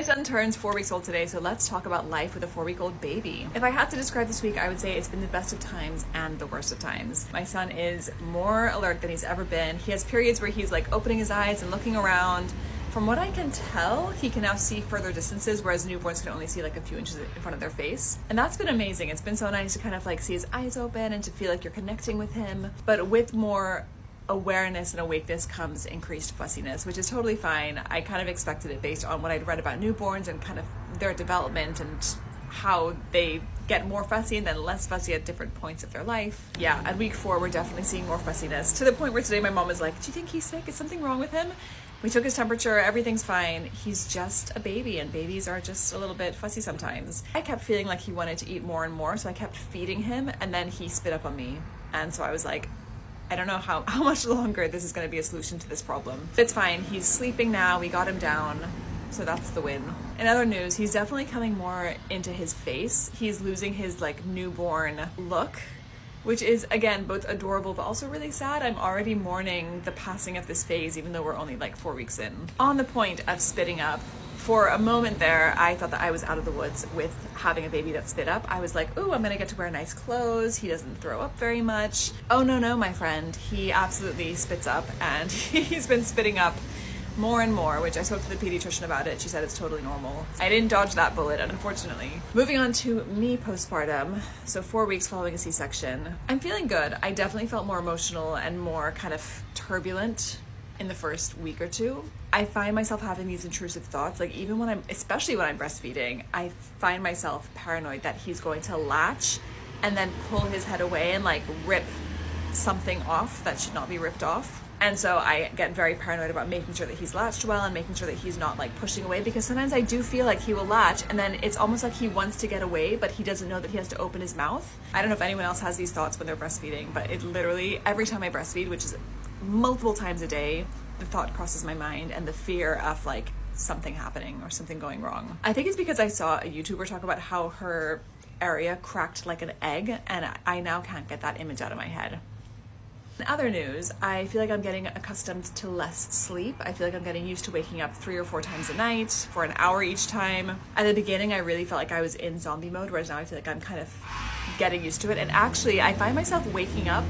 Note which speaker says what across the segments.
Speaker 1: son turns 4 weeks old today, so let's talk about life with a 4-week-old baby. If I had to describe this week, I would say it's been the best of times and the worst of times. My son is more alert than he's ever been. He has periods where he's like opening his eyes and looking around. From what I can tell, he can now see further distances, whereas newborns can only see like a few inches in front of their face. And that's been amazing. It's been so nice to kind of like see his eyes open and to feel like you're connecting with him. But with more awareness and awakeness comes increased fussiness, which is totally fine. I kind of expected it based on what I'd read about newborns and kind of their development and how they get more fussy and then less fussy at different points of their life. Yeah, at week 4, we're definitely seeing more fussiness, to the point where today my mom was like, do you think he's sick? Is something wrong with him? We took his temperature, everything's fine. He's just a baby, and babies are just a little bit fussy sometimes. I kept feeling like he wanted to eat more and more, so I kept feeding him, and then he spit up on me. And so I was like, I don't know how much longer this is going to be a solution to this problem. It's fine. He's sleeping now. We got him down. So that's the win. In other news, he's definitely coming more into his face. He's losing his like newborn look, which is again both adorable but also really sad. I'm already mourning the passing of this phase, even though we're only like 4 weeks in. On the point of spitting up, for a moment there, I thought that I was out of the woods with having a baby that spit up. I was like, ooh, I'm gonna get to wear nice clothes. He doesn't throw up very much. Oh no, my friend. He absolutely spits up, and he's been spitting up more and more, which I spoke to the pediatrician about it. She said it's totally normal. I didn't dodge that bullet, unfortunately. Moving on to me postpartum, so 4 weeks following a C-section. I'm feeling good. I definitely felt more emotional and more kind of turbulent in the first week or two. I find myself having these intrusive thoughts, like even when especially when I'm breastfeeding, I find myself paranoid that he's going to latch and then pull his head away and like rip something off that should not be ripped off. And so I get very paranoid about making sure that he's latched well and making sure that he's not like pushing away, because sometimes I do feel like he will latch and then it's almost like he wants to get away, but he doesn't know that he has to open his mouth. I don't know if anyone else has these thoughts when they're breastfeeding, but it literally, every time I breastfeed, which is multiple times a day, the thought crosses my mind and the fear of like something happening or something going wrong. I think it's because I saw a YouTuber talk about how her area cracked like an egg, and I now can't get that image out of my head. In other news, I feel like I'm getting accustomed to less sleep. I feel like I'm getting used to waking up 3 or 4 times a night for an hour each time. At the beginning, I really felt like I was in zombie mode, whereas now I feel like I'm kind of getting used to it. And actually, I find myself waking up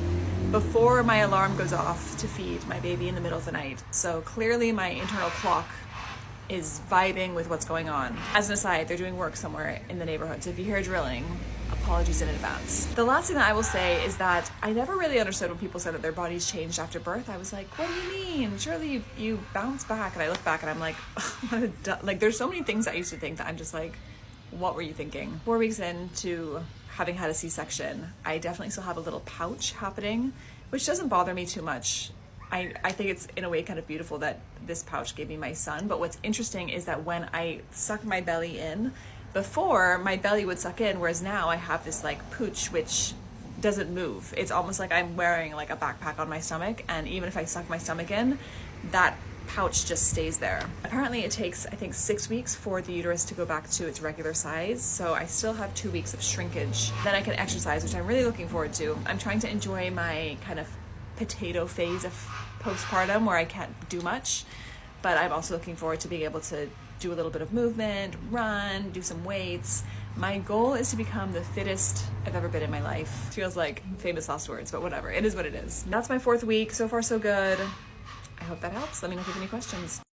Speaker 1: before my alarm goes off to feed my baby in the middle of the night. So clearly my internal clock is vibing with what's going on. As an aside, they're doing work somewhere in the neighborhood, so if you hear drilling, apologies in advance. The last thing that I will say is that I never really understood when people said that their bodies changed after birth. I was like, what do you mean? Surely you bounce back. And I look back and I'm like, like there's so many things I used to think that I'm just like, what were you thinking? 4 weeks into having had a C-section, I definitely still have a little pouch happening, which doesn't bother me too much. I think it's in a way kind of beautiful that this pouch gave me my son. But what's interesting is that when I suck my belly in, before my belly would suck in, whereas now I have this like pooch which doesn't move. It's almost like I'm wearing like a backpack on my stomach, and even if I suck my stomach in, that pouch just stays there. Apparently it takes, I think, 6 weeks for the uterus to go back to its regular size, so I still have 2 weeks of shrinkage. Then I can exercise, which I'm really looking forward to. I'm trying to enjoy my kind of potato phase of postpartum where I can't do much, but I'm also looking forward to being able to do a little bit of movement, run, do some weights. My goal is to become the fittest I've ever been in my life. Feels like famous last words, but whatever. It is what it is. That's my 4th week. So far, so good. I hope that helps. Let me know if you have any questions.